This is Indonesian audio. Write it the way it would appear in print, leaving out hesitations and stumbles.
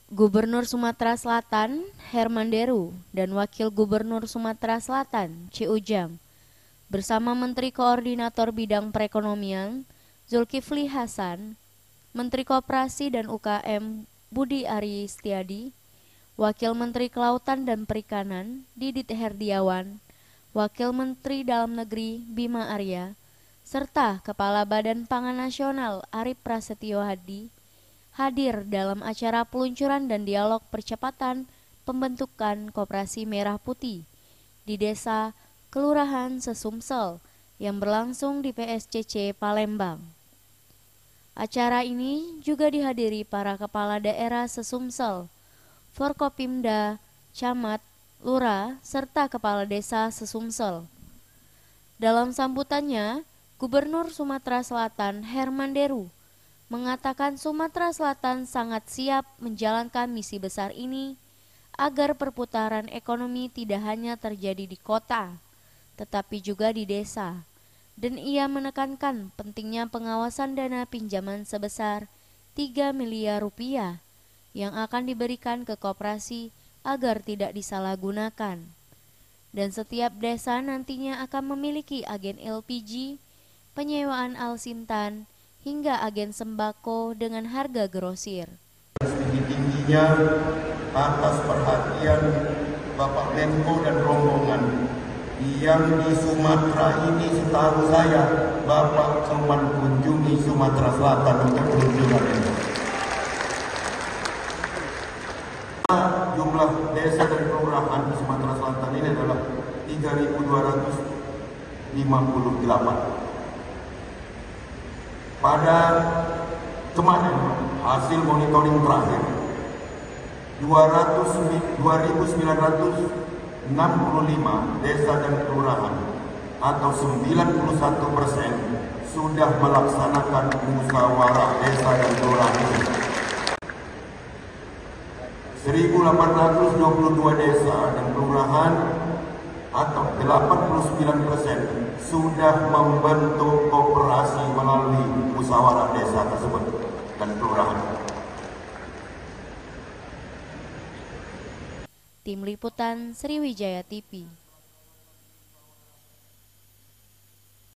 Gubernur Sumatera Selatan Herman Deru dan Wakil Gubernur Sumatera Selatan C. Ujang bersama Menteri Koordinator Bidang Perekonomian Zulkifli Hasan, Menteri Koperasi dan UKM Budi Ari Setiadi, Wakil Menteri Kelautan dan Perikanan Didit Herdiawan, Wakil Menteri Dalam Negeri Bima Arya, serta Kepala Badan Pangan Nasional Arif Prasetyo Hadi hadir dalam acara peluncuran dan dialog percepatan pembentukan Koperasi Merah Putih di Desa Kelurahan Sesumsel yang berlangsung di PSCC Palembang. Acara ini juga dihadiri para kepala daerah Sesumsel, Forkopimda, Camat, Lurah, serta kepala desa Sesumsel. Dalam sambutannya, Gubernur Sumatera Selatan Herman Deru mengatakan Sumatera Selatan sangat siap menjalankan misi besar ini agar perputaran ekonomi tidak hanya terjadi di kota, tetapi juga di desa. Dan ia menekankan pentingnya pengawasan dana pinjaman sebesar 3 miliar rupiah yang akan diberikan ke koperasi agar tidak disalahgunakan. Dan setiap desa nantinya akan memiliki agen LPG, penyewaan alsintan, hingga agen sembako dengan harga grosir. Tinggi-tingginya atas perhatian Bapak Menko dan rombongan yang di Sumatera ini, setahu saya Bapak cuma kunjungi Sumatera Selatan untuk kunjungan ini. Jumlah desa dan kelurahan di Sumatera Selatan ini adalah 3.258. Pada kemarin hasil monitoring terakhir 2.965 desa dan kelurahan atau 91% sudah melaksanakan musyawarah desa dan kelurahan. 1.822 desa dan kelurahan atau 89% sudah membentuk koperasi melalui musyawarah desa tersebut dan kelurahan. Tim Liputan Sriwijaya TV.